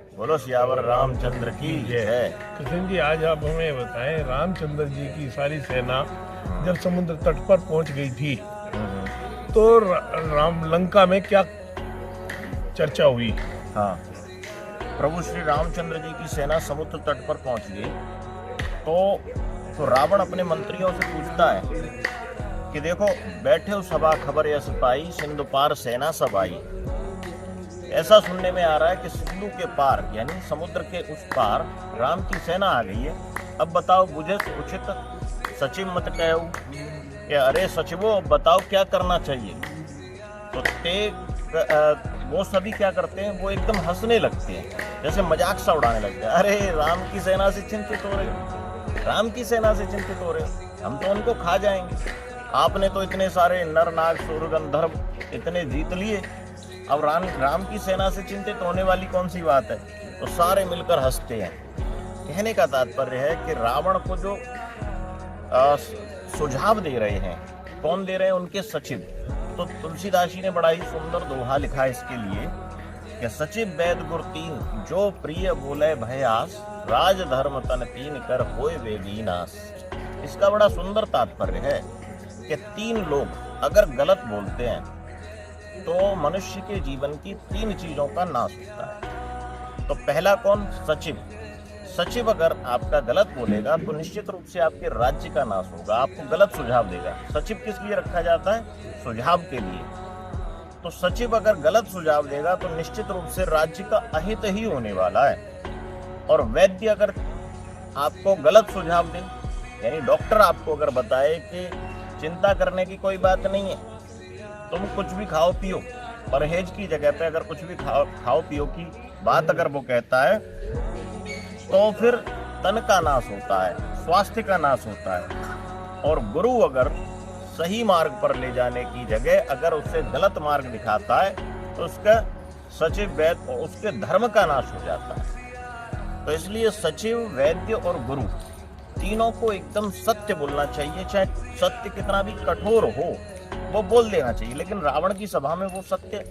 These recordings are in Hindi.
बोलो सियावर रामचंद्र की जय। कृष्ण जी, आज आप हमें बताएं, रामचंद्र जी की सारी सेना जब समुद्र तट पर पहुंच गई थी तो राम लंका में क्या चर्चा हुई? हाँ, प्रभु श्री रामचंद्र जी की सेना समुद्र तट पर पहुंच गई तो रावण अपने मंत्रियों से पूछता है कि देखो, बैठे हो सभा खबर यह सिपाही, सिंधु पार सेना सब आई। ऐसा सुनने में आ रहा है कि सिंधु के पार यानी समुद्र के उस पार राम की सेना आ गई है। अब बताओ, बुझे उचित सचिव मत कहो कि अरे सचिवो बताओ क्या करना चाहिए। तो वो सभी क्या करते हैं, वो एकदम हंसने लगते हैं, जैसे मजाक सा उड़ाने लगते हैं। अरे राम की सेना से चिंतित हो रहे हो, राम की सेना से चिंतित हो रहे हो, हम तो उनको खा जाएंगे। आपने तो इतने सारे नर नाग सूर गंधर्व इतने जीत लिए, अब राम की सेना से चिंतित होने वाली कौन सी बात है। तो सारे मिलकर हंसते हैं। कहने का तात्पर्य है कि रावण को जो सुझाव दे रहे हैं, कौन दे रहे हैं, उनके सचिव। तो तुलसीदास जी ने बड़ा ही सुंदर दोहा लिखा है इसके लिए कि सचिव वैद गुर तीन, जो प्रिय बोले भयास, राज धर्म तन तीन कर होए वे विनाश। इसका बड़ा सुंदर तात्पर्य है कि तीन लोग अगर गलत बोलते हैं तो मनुष्य के जीवन की तीन चीजों का नाश होता है। तो पहला कौन? सचिव। सचिव अगर आपका गलत बोलेगा तो निश्चित रूप से आपके राज्य का नाश होगा, आपको गलत सुझाव देगा। सचिव किस लिए रखा जाता है? सुझाव के लिए। तो सचिव अगर गलत सुझाव देगा तो निश्चित रूप से राज्य का अहित ही होने वाला है। और वैद्य अगर आपको गलत सुझाव दे, यानी डॉक्टर आपको अगर बताए कि चिंता करने की कोई बात नहीं है, तुम कुछ भी खाओ पियो, परहेज की जगह पे अगर कुछ भी खाओ पियो की बात अगर वो कहता है तो फिर तन का नाश होता है, स्वास्थ्य का नाश होता है। और गुरु अगर सही मार्ग पर ले जाने की जगह अगर उससे गलत मार्ग दिखाता है तो उसका सचिव वैद्य और उसके धर्म का नाश हो जाता है। तो इसलिए सचिव, वैद्य और गुरु तीनों को एकदम सत्य बोलना चाहिए, चाहे सत्य कितना भी कठोर हो वो बोल देना चाहिए। लेकिन रावण की सभा में वो सत्य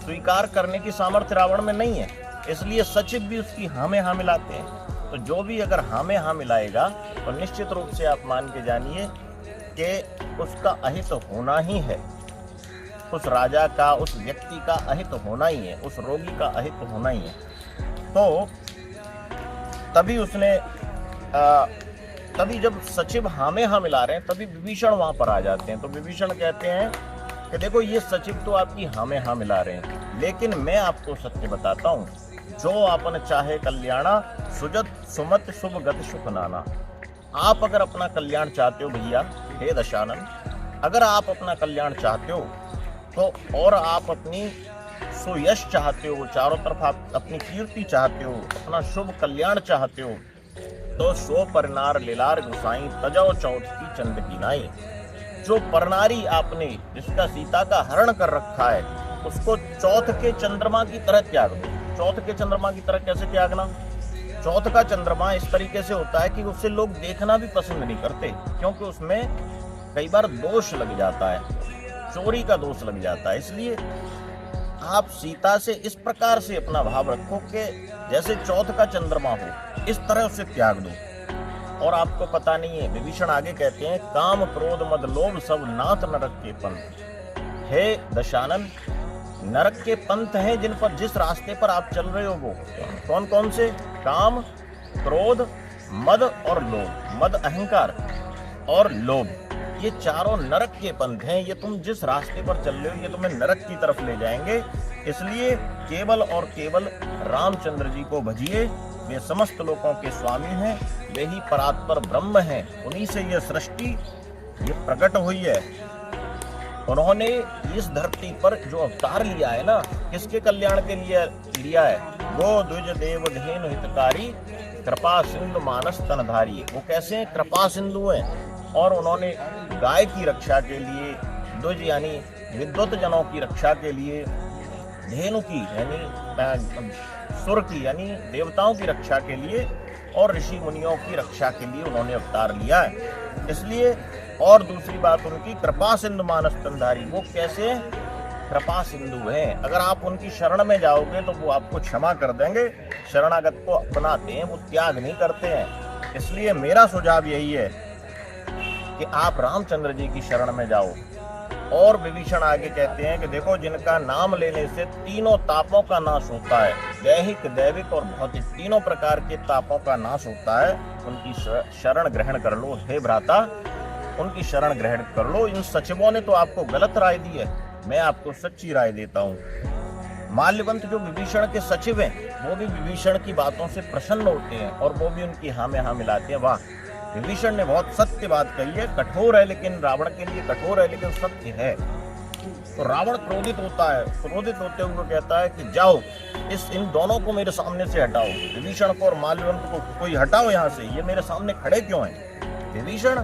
स्वीकार करने की सामर्थ्य रावण में नहीं है, इसलिए सचिव भी उसकी हाँ में हाँ मिलाते हैं। तो जो भी अगर हाँ में हाँ मिलाएगा तो निश्चित रूप से आप मान के जानिए कि उसका अहित होना ही है, उस राजा का, उस व्यक्ति का अहित होना ही है, उस रोगी का अहित होना ही है। तो तभी जब सचिव हाँ में हाँ मिला रहे हैं तभी विभीषण वहां पर आ जाते हैं। तो विभीषण कहते हैं कि देखो, ये सचिव तो आपकी हाँ में हाँ मिला रहे हैं, लेकिन मैं आपको सत्य बताता हूँ, जो आपन चाहे कल्याणा, सुजत सुमत शुभ गति सुख नाना। आप अगर अपना कल्याण चाहते हो भैया, हे दशानन, अगर आप अपना कल्याण चाहते हो तो, और आप अपनी सुयश चाहते हो, चारों तरफ आप अपनी कीर्ति चाहते हो, अपना शुभ कल्याण चाहते हो, तो सो परनार लिलार गुसाई, तजाओ चौथ की चंद की नाई। जो परनारी आपने, जिसका सीता का हरण कर रखा है, उसको चौथ के चंद्रमा की तरह त्याग दो। चौथ के चंद्रमा की तरह कैसे त्यागना? चौथ का चंद्रमा इस तरीके से होता है कि उससे लोग देखना भी पसंद नहीं करते, क्योंकि उसमें कई बार दोष लग जाता है, चोरी का दोष लग जाता है। इसलिए आप सीता से इस प्रकार से अपना भाव रखो कि जैसे चौथ का चंद्रमा हो, इस तरह उसे त्याग दो। और आपको पता नहीं है, विभीषण आगे कहते हैं, काम क्रोध मद लोभ सब नाथ नरक के पंथ। हे दशानन, नरक के पंथ हैं जिन पर, जिस रास्ते पर आप चल रहे हो वो कौन कौन से? काम, क्रोध, मद और लोभ। मद अहंकार और लोभ, ये चारों नरक के पंथ हैं। ये तुम जिस रास्ते पर चल रहे हो ये तुम्हें नरक की तरफ ले जाएंगे। इसलिए केवल और केवल रामचंद्र जी को भजिए, वे समस्त लोगों के स्वामी हैं, वे ही परात्पर ब्रह्म हैं, उन्हीं से ये सृष्टि ये प्रकट हुई है। उन्होंने इस धरती पर जो अवतार लिया है ना, किसके कल्याण के लिए लिया है? वो द्विज देव धेनु हितकारी, कृपा सिंधु मानस तनधारी। वो कैसे हैं? कृपा सिंधु हैं, और उन्होंने गाय की रक्षा के लिए, द्विज यानी विद्वत जनों की रक्षा के लिए, धेनु की यानी सुर की यानी देवताओं की रक्षा के लिए, और ऋषि मुनियों की रक्षा के लिए उन्होंने अवतार लिया है। इसलिए, और दूसरी बात उनकी कृपा सिंधु मानस तनधारी। वो कैसे? कृपा सिंधु हैं। अगर आप उनकी शरण में जाओगे तो वो आपको क्षमा कर देंगे। शरणागत को अपनाते हैं, वो त्याग नहीं करते हैं। इसलिए मेरा सुझाव यही है कि आप रामचंद्र जी की शरण में जाओ। और विभीषण आगे कहते हैं कि देखो, जिनका नाम लेने से तीनों तापों का नाश होता है, दैहिक, दैविक और भौतिक, तीनों प्रकार के तापों का नाश होता है, उनकी शरण ग्रहण कर लो। हे भ्राता, उनकी शरण ग्रहण कर लो। इन सचिवों ने तो आपको गलत राय दी है, मैं आपको सच्ची राय देता हूँ। माल्यवंत जो विभीषण के सचिव हैं, वो भी विभीषण की बातों से प्रसन्न होते हैं और वो भी उनकी हाँ में हाँ मिलाते हैं। वाह, विभीषण ने बहुत सत्य बात कही है। कठोर है, लेकिन रावण के लिए कठोर है, लेकिन सत्य है। तो रावण क्रोधित होता है, क्रोधित होते हुए कहता है कि जाओ, इन दोनों को मेरे सामने से हटाओ, विभीषण को और माल्यवंत को कोई हटाओ यहाँ से, ये मेरे सामने खड़े क्यों हैं? विभीषण,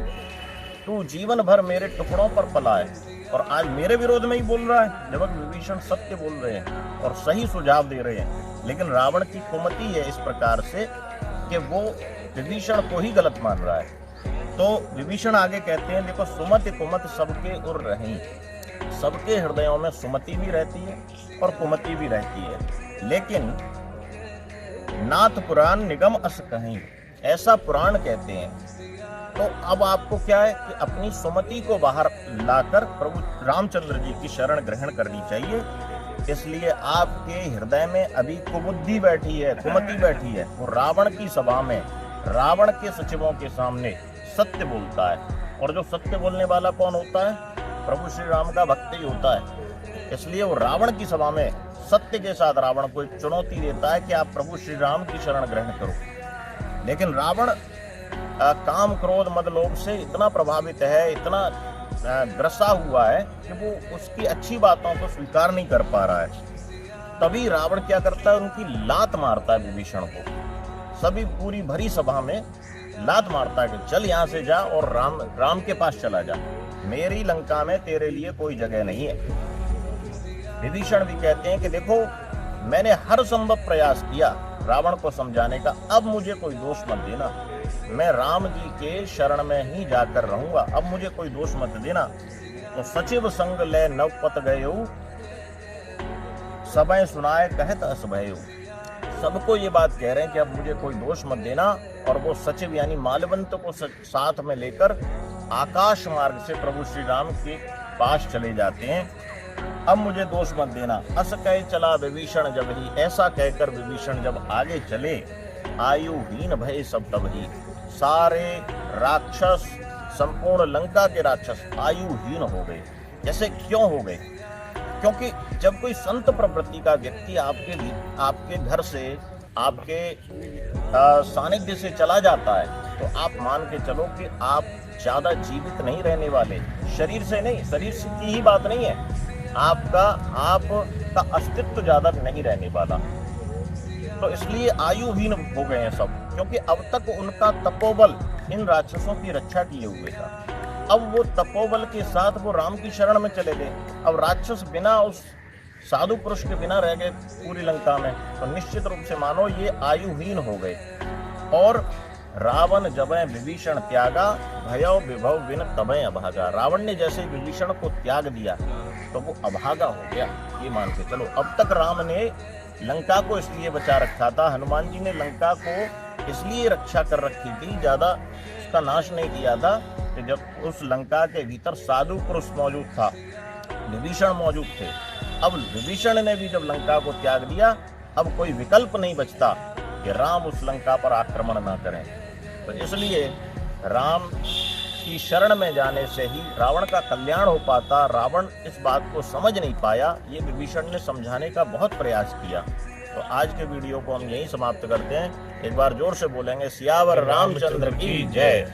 तू जीवन भर मेरे टुकड़ों पर पला है और आज मेरे विरोध में ही बोल रहा है। जब विभीषण सत्य बोल रहे हैं और सही सुझाव दे रहे हैं, लेकिन रावण की कुमति है इस प्रकार से कि वो विभीषण को ही गलत मान रहा है। तो विभीषण आगे कहते हैं, देखो, सुमति कुमत सबके उर रही, सबके हृदयों में सुमति भी रहती है और कुमति भी रहती है, लेकिन नाथ पुराण निगम अस कहीं, ऐसा पुराण कहते हैं। तो अब आपको क्या है कि अपनी सुमति को बाहर लाकर प्रभु रामचंद्र जी की शरण ग्रहण करनी चाहिए। इसलिए आपके हृदय में अभी कुबुद्धि बैठी है, कुमति बैठी है। वो रावण की सभा में, रावण के सचिवों के सामने सत्य बोलता है, और जो सत्य बोलने वाला कौन होता है? प्रभु श्री राम का भक्त ही होता है। इसलिए वो रावण की सभा में सत्य के साथ रावण को एक चुनौती देता है कि आप प्रभु श्री राम की शरण ग्रहण करो। लेकिन रावण काम, क्रोध, मद, लोभ से इतना प्रभावित है, इतना ग्रसा हुआ है कि वो उसकी अच्छी बातों को स्वीकार नहीं कर पा रहा है। तभी रावण क्या करता है? उनकी लात मारता है विभीषण को। सभी पूरी भरी सभा में लात मारता है कि चल यहाँ से जा और राम के पास चला जा, मेरी लंका में तेरे लिए कोई जगह नहीं है। विभीषण भी कहते हैं कि देखो, मैंने हर संभव प्रयास किया रावण को समझाने का, अब मुझे कोई दोष मत देना, मैं राम जी के शरण में ही जाकर रहूंगा, अब मुझे कोई दोष मत देना। तो सचिव संग ले नवपत गयो, सबय सुनाए कहत अस भयो। सबको ये बात कह रहे हैं कि अब मुझे कोई दोष मत देना, और वो सचिव यानी माल्यवंत को साथ में लेकर आकाश मार्ग से प्रभु श्री राम के पास चले जाते हैं। अब मुझे दोष मत देना। अस कह चला विभीषण जब ही, ऐसा कहकर विभीषण जब आगे चले, आयुहीन भय सब तब ही। सारे राक्षस, संपूर्ण लंका के राक्षस आयुहीन हो गए। जैसे क्यों हो गए? क्योंकि जब कोई संत प्रवृत्ति का व्यक्ति आपके घर से, आपके सानिध्य से चला जाता है, तो आप मान के चलो कि आप ज्यादा जीवित नहीं रहने वाले। शरीर से नहीं, शरीर की ही बात नहीं है, आपका अस्तित्व ज्यादा नहीं रहने वाला। तो इसलिए आयुहीन हो गए हैं सब, क्योंकि अब तक उनका तपोबल इन राक्षसों की रक्षा किए हुए था। अब वो तपोबल के साथ वो राम की शरण में चले गए। अब राक्षस बिना उस साधु पुरुष के बिना रह गए पूरी लंका में, तो निश्चित रूप से मानो ये आयुहीन हो गए। और रावण जबे विभीषण त्यागा, भयो विभव बिन तबे अभागा। रावण ने जैसे विभीषण को त्याग दिया तो वो अभागा हो गया, ये मान के चलो। अब तक राम ने लंका को इसलिए बचा रखा था, हनुमान जी ने लंका को इसलिए रक्षा कर रखी थी, ज्यादा उसका नाश नहीं किया था, कि जब उस लंका के भीतर साधु पुरुष मौजूद था, विभीषण मौजूद थे। अब विभीषण ने भी जब लंका को त्याग दिया, अब कोई विकल्प नहीं बचता कि राम उस लंका पर आक्रमण ना करें। तो इसलिए राम की शरण में जाने से ही रावण का कल्याण हो पाता। रावण इस बात को समझ नहीं पाया, ये विभीषण ने समझाने का बहुत प्रयास किया। तो आज के वीडियो को हम यहीं समाप्त करते हैं। एक बार जोर से बोलेंगे, सियावर रामचंद्र की जय।